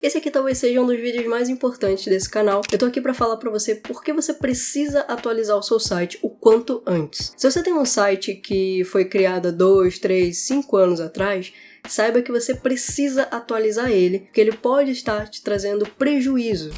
Esse aqui talvez seja um dos vídeos mais importantes desse canal. Eu tô aqui pra falar pra você por que você precisa atualizar o seu site o quanto antes. Se você tem um site que foi criado há 2, 3, 5 anos atrás, saiba que você precisa atualizar ele, porque ele pode estar te trazendo prejuízo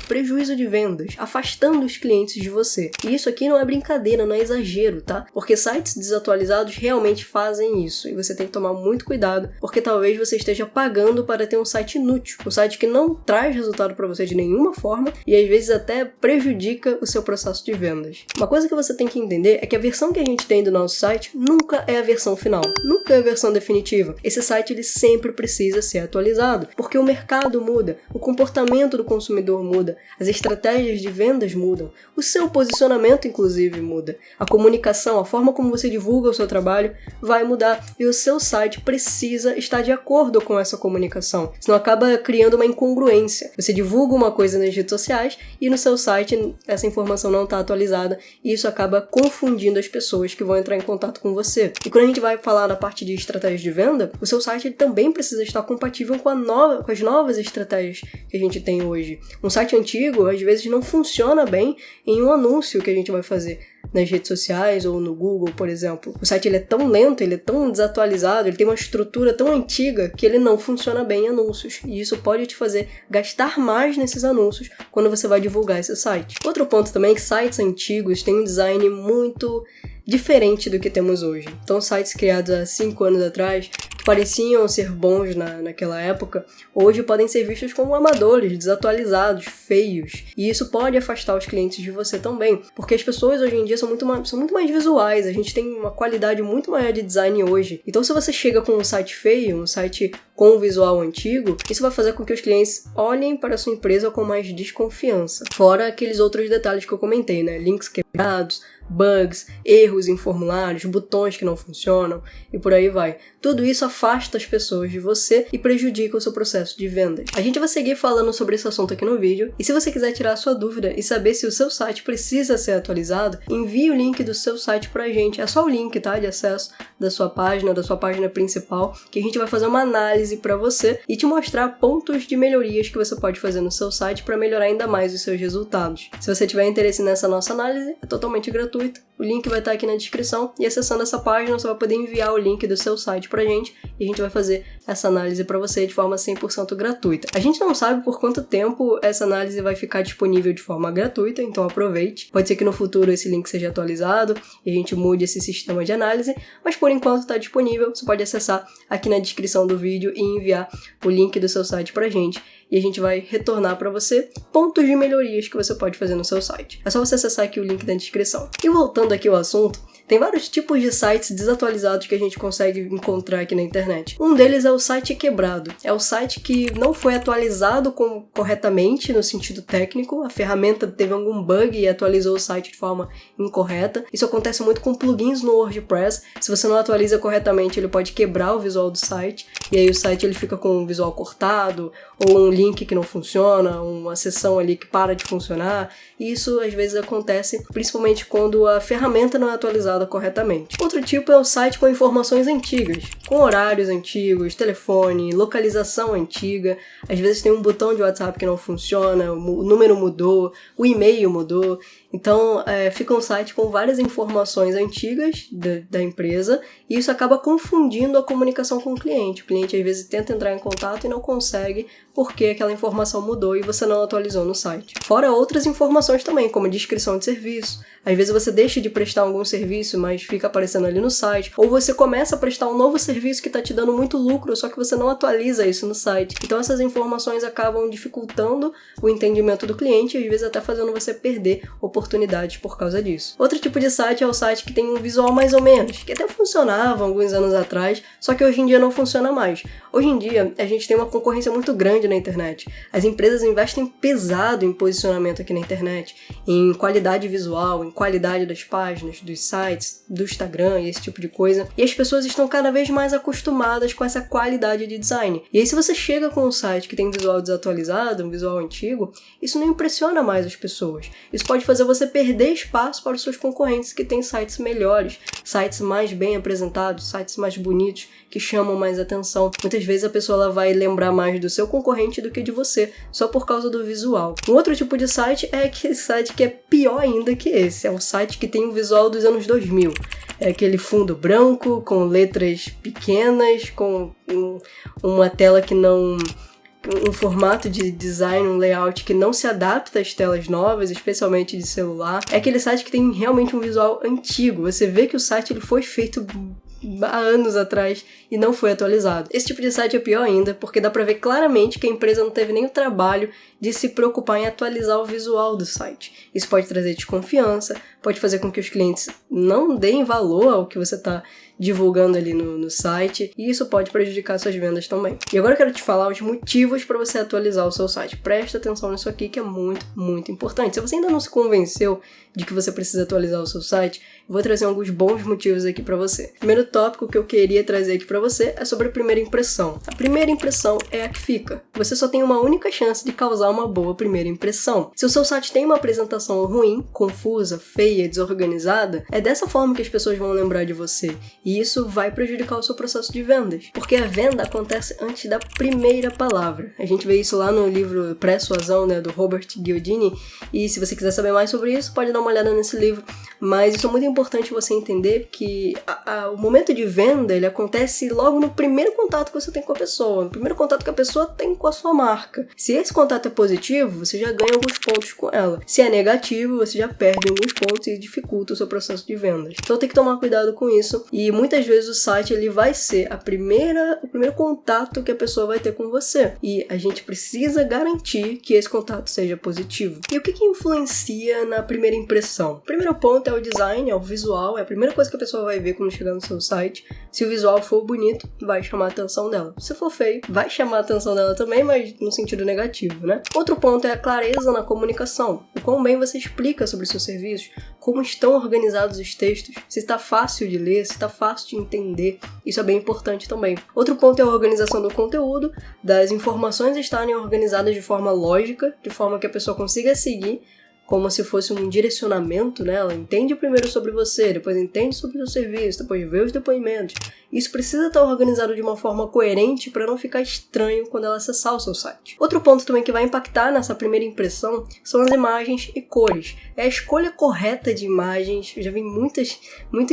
de vendas, afastando os clientes de você. E isso aqui não é brincadeira, não é exagero, tá? Porque sites desatualizados realmente fazem isso, e você tem que tomar muito cuidado, porque talvez você esteja pagando para ter um site inútil, um site que não traz resultado para você de nenhuma forma, e às vezes até prejudica o seu processo de vendas. Uma coisa que você tem que entender é que a versão que a gente tem do nosso site nunca é a versão final, nunca é a versão definitiva. Esse site ele sempre precisa ser atualizado, porque o mercado muda, o comportamento do consumidor muda, as estratégias de vendas mudam, o seu posicionamento inclusive muda, a comunicação, a forma como você divulga o seu trabalho vai mudar e o seu site precisa estar de acordo com essa comunicação, senão acaba criando uma incongruência. Você divulga uma coisa nas redes sociais e no seu site essa informação não está atualizada e isso acaba confundindo as pessoas que vão entrar em contato com você. E quando a gente vai falar na parte de estratégia de venda, o seu site ele também precisa estar compatível com as novas estratégias que a gente tem hoje. Um site antigo, às vezes, não funciona bem em um anúncio que a gente vai fazer nas redes sociais ou no Google, por exemplo. O site ele é tão lento, ele é tão desatualizado, ele tem uma estrutura tão antiga que ele não funciona bem em anúncios. E isso pode te fazer gastar mais nesses anúncios quando você vai divulgar esse site. Outro ponto também é que sites antigos têm um design muito diferente do que temos hoje. Então, sites criados há 5 anos atrás, que pareciam ser bons naquela época, hoje podem ser vistos como amadores, desatualizados, feios. E isso pode afastar os clientes de você também, porque as pessoas hoje em dia são muito mais visuais, a gente tem uma qualidade muito maior de design hoje. Então, se você chega com um site feio, um site com um visual antigo, isso vai fazer com que os clientes olhem para a sua empresa com mais desconfiança. Fora aqueles outros detalhes que eu comentei, né? Links quebrados, bugs, erros em formulários, botões que não funcionam e por aí vai. Tudo isso afasta as pessoas de você e prejudica o seu processo de vendas. A gente vai seguir falando sobre esse assunto aqui no vídeo e se você quiser tirar a sua dúvida e saber se o seu site precisa ser atualizado, envie o link do seu site pra gente. É só o link, tá, de acesso da sua página principal, que a gente vai fazer uma análise pra você e te mostrar pontos de melhorias que você pode fazer no seu site para melhorar ainda mais os seus resultados. Se você tiver interesse nessa nossa análise, é totalmente gratuito. O link vai estar aqui na descrição e acessando essa página você vai poder enviar o link do seu site pra gente e a gente vai fazer essa análise pra você de forma 100% gratuita. A gente não sabe por quanto tempo essa análise vai ficar disponível de forma gratuita, então aproveite. Pode ser que no futuro esse link seja atualizado e a gente mude esse sistema de análise, mas por enquanto está disponível, você pode acessar aqui na descrição do vídeo e enviar o link do seu site pra gente. E a gente vai retornar para você pontos de melhorias que você pode fazer no seu site. É só você acessar aqui o link da descrição. E voltando aqui ao assunto, tem vários tipos de sites desatualizados que a gente consegue encontrar aqui na internet. Um deles é o site quebrado. É o site que não foi atualizado corretamente no sentido técnico. A ferramenta teve algum bug e atualizou o site de forma incorreta. Isso acontece muito com plugins no WordPress. Se você não atualiza corretamente, ele pode quebrar o visual do site. E aí o site ele fica com o visual cortado, ou um link que não funciona, uma seção ali que para de funcionar. E isso às vezes acontece principalmente quando a ferramenta não é atualizada corretamente. Outro tipo é o site com informações antigas, com horários antigos, telefone, localização antiga. Às vezes tem um botão de WhatsApp que não funciona, o número mudou, o e-mail mudou. Então, fica um site com várias informações antigas da empresa e isso acaba confundindo a comunicação com o cliente. O cliente, às vezes, tenta entrar em contato e não consegue porque aquela informação mudou e você não atualizou no site. Fora outras informações também, como descrição de serviço. Às vezes você deixa de prestar algum serviço, mas fica aparecendo ali no site. Ou você começa a prestar um novo serviço que está te dando muito lucro, só que você não atualiza isso no site. Então, essas informações acabam dificultando o entendimento do cliente e, às vezes, até fazendo você perder oportunidades por causa disso. Outro tipo de site é o site que tem um visual mais ou menos, que até funcionava alguns anos atrás, só que hoje em dia não funciona mais. Hoje em dia, a gente tem uma concorrência muito grande na internet. As empresas investem pesado em posicionamento aqui na internet, em qualidade visual, em qualidade das páginas, dos sites, do Instagram e esse tipo de coisa. E as pessoas estão cada vez mais acostumadas com essa qualidade de design. E aí, se você chega com um site que tem visual desatualizado, um visual antigo, isso não impressiona mais as pessoas. Isso pode fazer você perder espaço para os seus concorrentes que têm sites melhores, sites mais bem apresentados, sites mais bonitos, que chamam mais atenção. Muitas vezes a pessoa ela vai lembrar mais do seu concorrente do que de você, só por causa do visual. Um outro tipo de site é aquele site que é pior ainda que esse, é um site que tem o visual dos anos 2000. É aquele fundo branco, com letras pequenas, com uma tela que não... um formato de design, um layout que não se adapta às telas novas, especialmente de celular. É aquele site que tem realmente um visual antigo. Você vê que o site ele foi feito há anos atrás e não foi atualizado. Esse tipo de site é pior ainda, porque dá pra ver claramente que a empresa não teve nem o trabalho de se preocupar em atualizar o visual do site. Isso pode trazer desconfiança, pode fazer com que os clientes não deem valor ao que você está divulgando ali no site, e isso pode prejudicar suas vendas também. E agora eu quero te falar os motivos para você atualizar o seu site. Presta atenção nisso aqui que é muito, muito importante. Se você ainda não se convenceu de que você precisa atualizar o seu site, eu vou trazer alguns bons motivos aqui para você. O primeiro tópico que eu queria trazer aqui para você é sobre a primeira impressão. A primeira impressão é a que fica. Você só tem uma única chance de causar uma boa primeira impressão. Se o seu site tem uma apresentação ruim, confusa, feia, desorganizada, é dessa forma que as pessoas vão lembrar de você. E isso vai prejudicar o seu processo de vendas. Porque a venda acontece antes da primeira palavra. A gente vê isso lá no livro Persuasão, do Robert Cialdini. E se você quiser saber mais sobre isso, pode dar uma olhada nesse livro. Mas isso é muito importante você entender que o momento de venda ele acontece logo no primeiro contato que você tem com a pessoa. No primeiro contato que a pessoa tem com a sua marca. Se esse contato é positivo, você já ganha alguns pontos com ela. Se é negativo, você já perde alguns pontos e dificulta o seu processo de vendas. Então tem que tomar cuidado com isso. E muitas vezes o site ele vai ser o primeiro contato que a pessoa vai ter com você. E a gente precisa garantir que esse contato seja positivo. E o que influencia na primeira impressão? O primeiro ponto é o design, é o visual, é a primeira coisa que a pessoa vai ver quando chegar no seu site. Se o visual for bonito, vai chamar a atenção dela. Se for feio, vai chamar a atenção dela também, mas no sentido negativo, né? Outro ponto é a clareza na comunicação. O quão bem você explica sobre os seus serviços, como estão organizados os textos, se está fácil de ler, se está fácil de entender. Isso é bem importante também. Outro ponto é a organização do conteúdo, das informações estarem organizadas de forma lógica, de forma que a pessoa consiga seguir, como se fosse um direcionamento, né? Ela entende primeiro sobre você, depois entende sobre o seu serviço, depois vê os depoimentos. Isso precisa estar organizado de uma forma coerente para não ficar estranho quando ela acessar o seu site. Outro ponto também que vai impactar nessa primeira impressão são as imagens e cores. É a escolha correta de imagens. Eu já vi muitos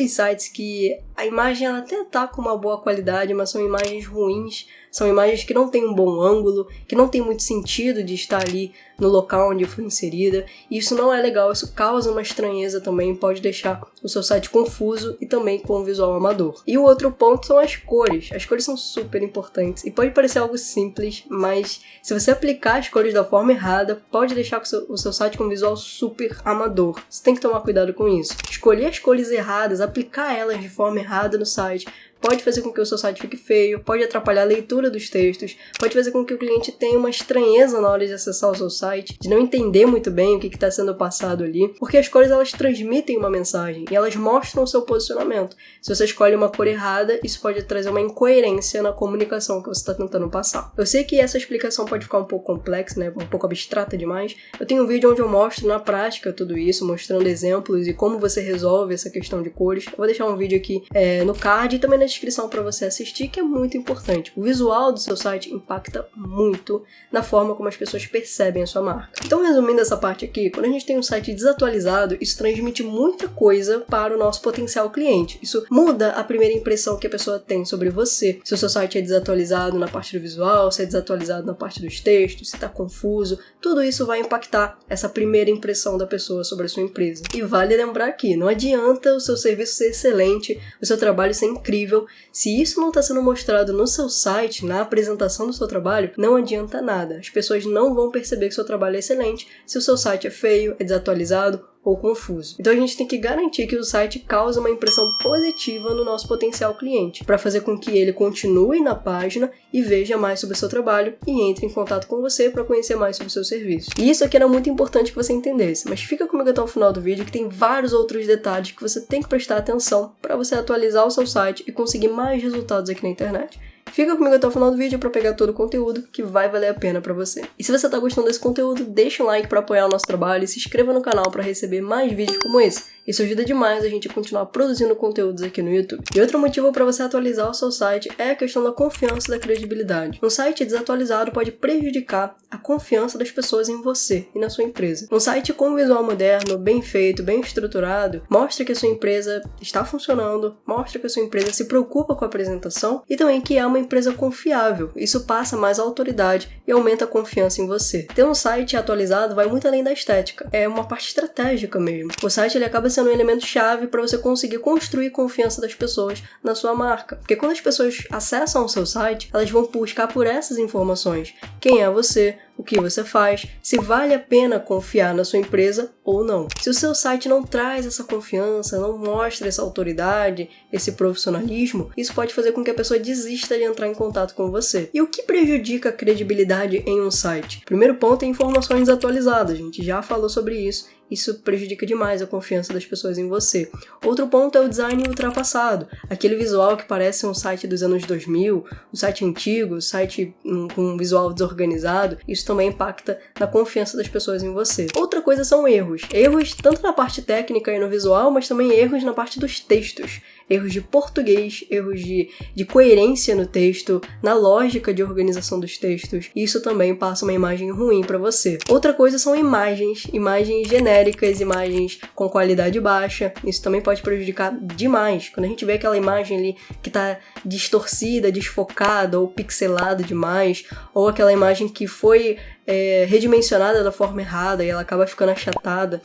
sites que a imagem ela até está com uma boa qualidade, mas são imagens ruins. São imagens que não têm um bom ângulo, que não tem muito sentido de estar ali no local onde foi inserida. E isso não é legal, isso causa uma estranheza também, pode deixar o seu site confuso e também com um visual amador. E o outro ponto são as cores. As cores são super importantes e pode parecer algo simples, mas se você aplicar as cores da forma errada, pode deixar o seu site com um visual super amador. Você tem que tomar cuidado com isso. Escolher as cores erradas, aplicar elas de forma errada no site, pode fazer com que o seu site fique feio, pode atrapalhar a leitura dos textos, pode fazer com que o cliente tenha uma estranheza na hora de acessar o seu site, de não entender muito bem o que está sendo passado ali, porque as cores elas transmitem uma mensagem e elas mostram o seu posicionamento. Se você escolhe uma cor errada, isso pode trazer uma incoerência na comunicação que você está tentando passar. Eu sei que essa explicação pode ficar um pouco complexa, um pouco abstrata demais. Eu tenho um vídeo onde eu mostro na prática tudo isso, mostrando exemplos e como você resolve essa questão de cores. Eu vou deixar um vídeo aqui no card e também na descrição para você assistir, que é muito importante. O visual do seu site impacta muito na forma como as pessoas percebem a sua marca. Então, resumindo essa parte aqui, quando a gente tem um site desatualizado, isso transmite muita coisa para o nosso potencial cliente. Isso muda a primeira impressão que a pessoa tem sobre você. Se o seu site é desatualizado na parte do visual, se é desatualizado na parte dos textos, se está confuso, tudo isso vai impactar essa primeira impressão da pessoa sobre a sua empresa. E vale lembrar que não adianta o seu serviço ser excelente, o seu trabalho ser incrível, se isso não está sendo mostrado no seu site, na apresentação do seu trabalho, não adianta nada. As pessoas não vão perceber que o seu trabalho é excelente se o seu site é feio, é desatualizado ou confuso. Então a gente tem que garantir que o site cause uma impressão positiva no nosso potencial cliente, para fazer com que ele continue na página e veja mais sobre o seu trabalho e entre em contato com você para conhecer mais sobre o seu serviço. E isso aqui era muito importante que você entendesse, mas fica comigo até o final do vídeo que tem vários outros detalhes que você tem que prestar atenção para você atualizar o seu site e conseguir mais resultados aqui na internet. Fica comigo até o final do vídeo para pegar todo o conteúdo que vai valer a pena para você. E se você tá gostando desse conteúdo, deixa um like para apoiar o nosso trabalho e se inscreva no canal para receber mais vídeos como esse. Isso ajuda demais a gente a continuar produzindo conteúdos aqui no YouTube. E outro motivo para você atualizar o seu site é a questão da confiança e da credibilidade. Um site desatualizado pode prejudicar a confiança das pessoas em você e na sua empresa. Um site com visual moderno, bem feito, bem estruturado, mostra que a sua empresa está funcionando, mostra que a sua empresa se preocupa com a apresentação e também que é uma empresa confiável. Isso passa mais autoridade e aumenta a confiança em você. Ter um site atualizado vai muito além da estética. É uma parte estratégica mesmo. O site ele acaba sendo um elemento chave para você conseguir construir confiança das pessoas na sua marca. Porque quando as pessoas acessam o seu site, elas vão buscar por essas informações. Quem é você? O que você faz, se vale a pena confiar na sua empresa ou não. Se o seu site não traz essa confiança, não mostra essa autoridade, esse profissionalismo, isso pode fazer com que a pessoa desista de entrar em contato com você. E o que prejudica a credibilidade em um site? Primeiro ponto é informações desatualizadas, a gente já falou sobre isso. Isso prejudica demais a confiança das pessoas em você. Outro ponto é o design ultrapassado. Aquele visual que parece um site dos anos 2000, um site antigo, um site com um visual desorganizado. Isso também impacta na confiança das pessoas em você. Outra coisa são erros. Erros tanto na parte técnica e no visual, mas também erros na parte dos textos. Erros de português, erros de coerência no texto, na lógica de organização dos textos. Isso também passa uma imagem ruim para você. Outra coisa são imagens genéricas, imagens com qualidade baixa. Isso também pode prejudicar demais. Quando a gente vê aquela imagem ali que tá distorcida, desfocada ou pixelada demais, ou aquela imagem que foi redimensionada da forma errada e ela acaba ficando achatada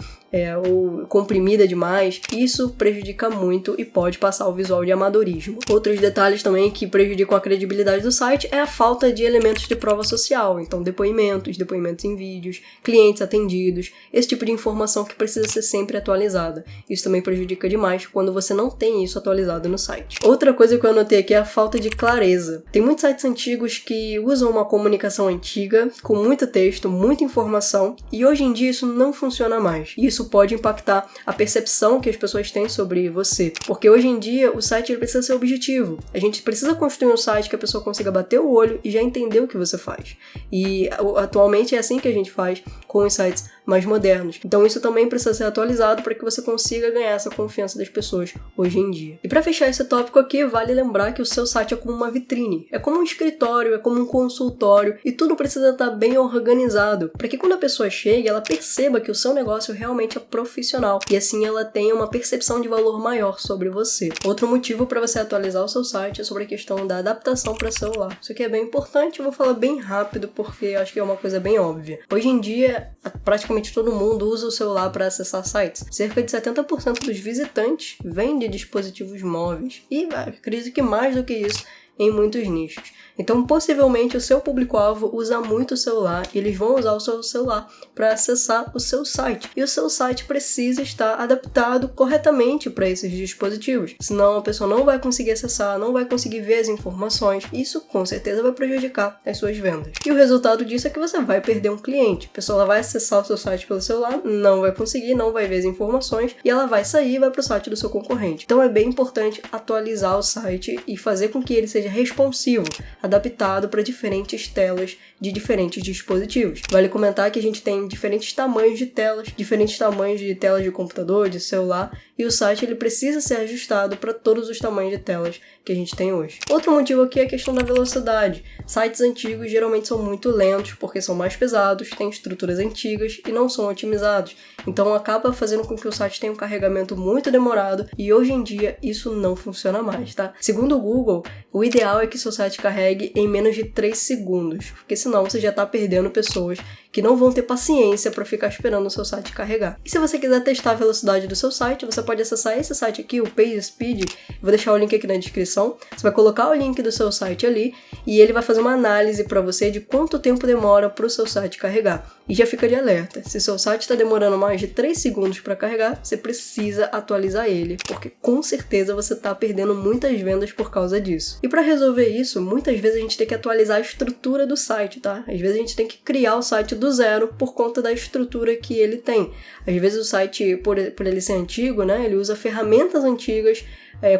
ou comprimida demais, isso prejudica muito e pode passar o visual de amadorismo. Outros detalhes também que prejudicam a credibilidade do site é a falta de elementos de prova social, então depoimentos em vídeos, clientes atendidos, esse tipo de informação que precisa ser sempre atualizada. Isso também prejudica demais quando você não tem isso atualizado no site. Outra coisa que eu anotei aqui é a falta de clareza. Tem muitos sites antigos que usam uma comunicação antiga, com muito texto, muita informação, e hoje em dia isso não funciona mais. E isso pode impactar a percepção que as pessoas têm sobre você. Porque hoje em dia o site ele precisa ser objetivo. A gente precisa construir um site que a pessoa consiga bater o olho e já entender o que você faz. E atualmente é assim que a gente faz com os sites mais modernos. Então isso também precisa ser atualizado para que você consiga ganhar essa confiança das pessoas hoje em dia. E para fechar esse tópico aqui, vale lembrar que o seu site é como uma vitrine, é como um escritório, é como um consultório e tudo precisa estar bem organizado para que quando a pessoa chegue, ela perceba que o seu negócio realmente é profissional e assim ela tenha uma percepção de valor maior sobre você. Outro motivo para você atualizar o seu site é sobre a questão da adaptação para celular. Isso aqui é bem importante, eu vou falar bem rápido porque acho que é uma coisa bem óbvia. Hoje em dia, praticamente todo mundo usa o celular para acessar sites. Cerca de 70% dos visitantes vêm de dispositivos móveis e acredito que mais do que isso em muitos nichos. Então, possivelmente, o seu público-alvo usa muito o celular e eles vão usar o seu celular para acessar o seu site. E o seu site precisa estar adaptado corretamente para esses dispositivos. Senão, a pessoa não vai conseguir acessar, não vai conseguir ver as informações. Isso, com certeza, vai prejudicar as suas vendas. E o resultado disso é que você vai perder um cliente. A pessoa vai acessar o seu site pelo celular, não vai conseguir, não vai ver as informações e ela vai sair e vai para o site do seu concorrente. Então, é bem importante atualizar o site e fazer com que ele seja responsivo, adaptado para diferentes telas de diferentes dispositivos. Vale comentar que a gente tem diferentes tamanhos de telas de computador, de celular, e o site ele precisa ser ajustado para todos os tamanhos de telas que a gente tem hoje. Outro motivo aqui é a questão da velocidade. Sites antigos geralmente são muito lentos porque são mais pesados, têm estruturas antigas e não são otimizados. Então acaba fazendo com que o site tenha um carregamento muito demorado e hoje em dia isso não funciona mais, tá? Segundo o Google, o ideal é que seu site carregue em menos de 3 segundos, porque senão você já está perdendo pessoas que não vão ter paciência para ficar esperando o seu site carregar. E se você quiser testar a velocidade do seu site, você pode acessar esse site aqui, o PageSpeed. Vou deixar o link aqui na descrição. Você vai colocar o link do seu site ali e ele vai fazer uma análise para você de quanto tempo demora para o seu site carregar. E já fica de alerta, se seu site está demorando mais de 3 segundos para carregar, você precisa atualizar ele, porque com certeza você está perdendo muitas vendas por causa disso. E para resolver isso, muitas vezes a gente tem que atualizar a estrutura do site, tá? Às vezes a gente tem que criar o site do zero por conta da estrutura que ele tem. Às vezes o site, por ele ser antigo, né, ele usa ferramentas antigas,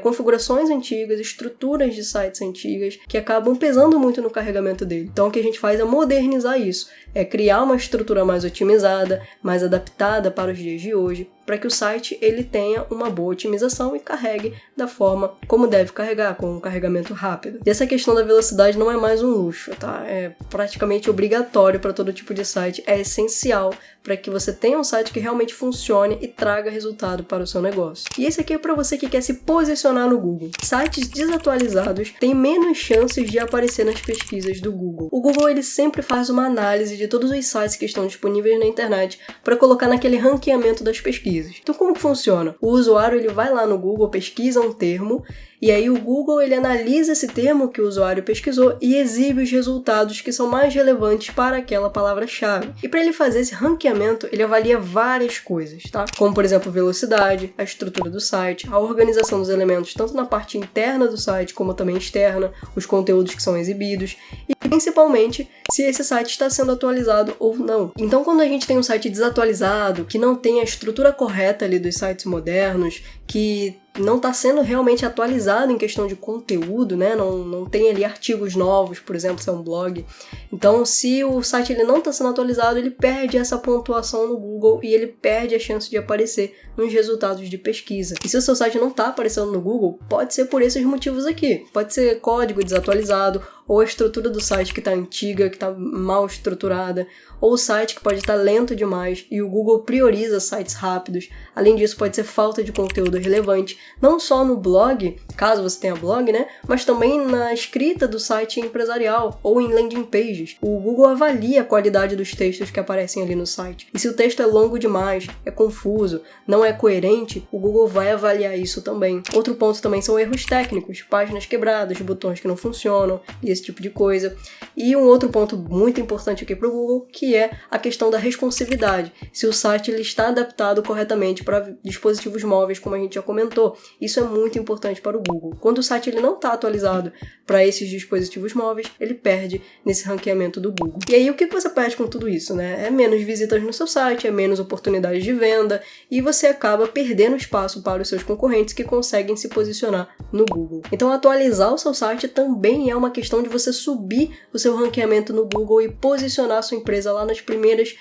configurações antigas, estruturas de sites antigas, que acabam pesando muito no carregamento dele. Então o que a gente faz é modernizar isso, é criar uma estrutura mais otimizada, mais adaptada para os dias de hoje, para que o site ele tenha uma boa otimização e carregue da forma como deve carregar, com um carregamento rápido. E essa questão da velocidade não é mais um luxo, tá? É praticamente obrigatório para todo tipo de site, é essencial para que você tenha um site que realmente funcione e traga resultado para o seu negócio. E esse aqui é para você que quer se posicionar no Google. Sites desatualizados têm menos chances de aparecer nas pesquisas do Google. O Google ele sempre faz uma análise de todos os sites que estão disponíveis na internet para colocar naquele ranqueamento das pesquisas. Então como que funciona? O usuário ele vai lá no Google, pesquisa um termo, e aí o Google ele analisa esse termo que o usuário pesquisou e exibe os resultados que são mais relevantes para aquela palavra-chave. E para ele fazer esse ranqueamento, ele avalia várias coisas, tá? Como, por exemplo, velocidade, a estrutura do site, a organização dos elementos, tanto na parte interna do site como também externa, os conteúdos que são exibidos e, principalmente, se esse site está sendo atualizado ou não. Então, quando a gente tem um site desatualizado, que não tem a estrutura correta ali dos sites modernos, que não está sendo realmente atualizado em questão de conteúdo, né? Não tem ali artigos novos, por exemplo, se é um blog. Então, se o site ele não está sendo atualizado, ele perde essa pontuação no Google e ele perde a chance de aparecer nos resultados de pesquisa. E se o seu site não está aparecendo no Google, pode ser por esses motivos aqui. Pode ser código desatualizado, ou a estrutura do site que está antiga, que está mal estruturada, ou o site que pode estar lento demais e o Google prioriza sites rápidos. Além disso, pode ser falta de conteúdo relevante, não só no blog, caso você tenha blog, né, mas também na escrita do site empresarial ou em landing pages. O Google avalia a qualidade dos textos que aparecem ali no site. E se o texto é longo demais, é confuso, não é coerente, o Google vai avaliar isso também. Outro ponto também são erros técnicos, páginas quebradas, botões que não funcionam e esse tipo de coisa. E um outro ponto muito importante aqui para o Google, que é a questão da responsividade. Se o site ele está adaptado corretamente para dispositivos móveis, como a gente já comentou. Isso é muito importante para o Google. Quando o site ele não está atualizado para esses dispositivos móveis, ele perde nesse ranqueamento do Google. E aí, o que você perde com tudo isso, né? É menos visitas no seu site, é menos oportunidades de venda e você acaba perdendo espaço para os seus concorrentes que conseguem se posicionar no Google. Então, atualizar o seu site também é uma questão de você subir o seu ranqueamento no Google e posicionar a sua empresa lá nos primeiros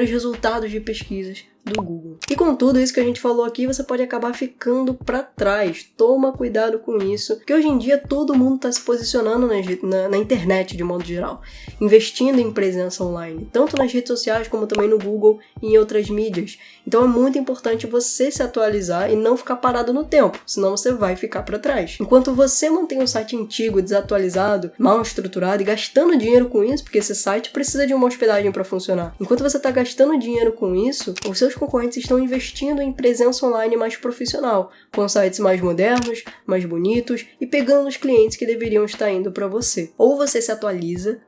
resultados de pesquisas do Google. E com tudo isso que a gente falou aqui, você pode acabar ficando para trás. Toma cuidado com isso, porque hoje em dia todo mundo está se posicionando na internet de modo geral, investindo em presença online, tanto nas redes sociais como também no Google e em outras mídias. Então é muito importante você se atualizar e não ficar parado no tempo, senão você vai ficar para trás. Enquanto você mantém um site antigo, desatualizado, mal estruturado e gastando dinheiro com isso, porque esse site precisa de uma hospedagem para funcionar. Enquanto você está gastando dinheiro com isso, os seus concorrentes estão investindo em presença online mais profissional, com sites mais modernos, mais bonitos e pegando os clientes que deveriam estar indo para você. Ou você se atualiza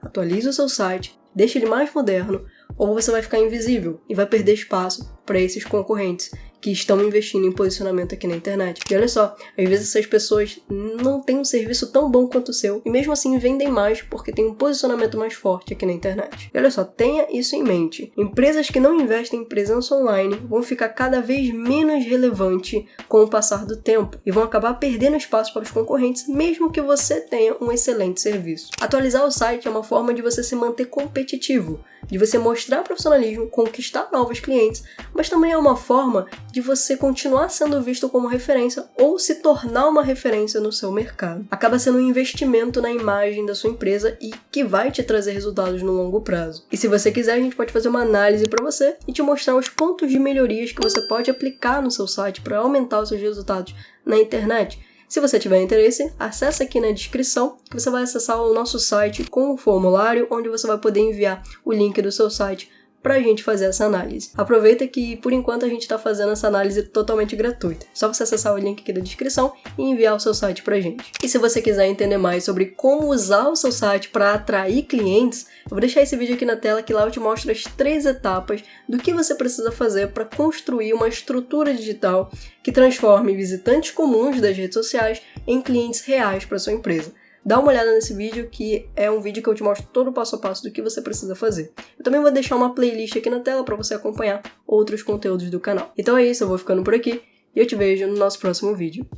o seu site, deixa ele mais moderno, ou você vai ficar invisível e vai perder espaço para esses concorrentes que estão investindo em posicionamento aqui na internet. E olha só, às vezes essas pessoas não têm um serviço tão bom quanto o seu e mesmo assim vendem mais porque tem um posicionamento mais forte aqui na internet. E olha só, tenha isso em mente. Empresas que não investem em presença online vão ficar cada vez menos relevantes com o passar do tempo e vão acabar perdendo espaço para os concorrentes, mesmo que você tenha um excelente serviço. Atualizar o site é uma forma de você se manter competitivo, de você mostrar profissionalismo, conquistar novos clientes, mas também é uma forma de você continuar sendo visto como referência ou se tornar uma referência no seu mercado. Acaba sendo um investimento na imagem da sua empresa e que vai te trazer resultados no longo prazo. E se você quiser, a gente pode fazer uma análise para você e te mostrar os pontos de melhorias que você pode aplicar no seu site para aumentar os seus resultados na internet. Se você tiver interesse, acesse aqui na descrição que você vai acessar o nosso site com o formulário onde você vai poder enviar o link do seu site para a gente fazer essa análise. Aproveita que, por enquanto, a gente está fazendo essa análise totalmente gratuita. Só você acessar o link aqui da descrição e enviar o seu site para a gente. E se você quiser entender mais sobre como usar o seu site para atrair clientes, eu vou deixar esse vídeo aqui na tela que lá eu te mostro as 3 etapas do que você precisa fazer para construir uma estrutura digital que transforme visitantes comuns das redes sociais em clientes reais para sua empresa. Dá uma olhada nesse vídeo, que é um vídeo que eu te mostro todo o passo a passo do que você precisa fazer. Eu também vou deixar uma playlist aqui na tela para você acompanhar outros conteúdos do canal. Então é isso, eu vou ficando por aqui e eu te vejo no nosso próximo vídeo.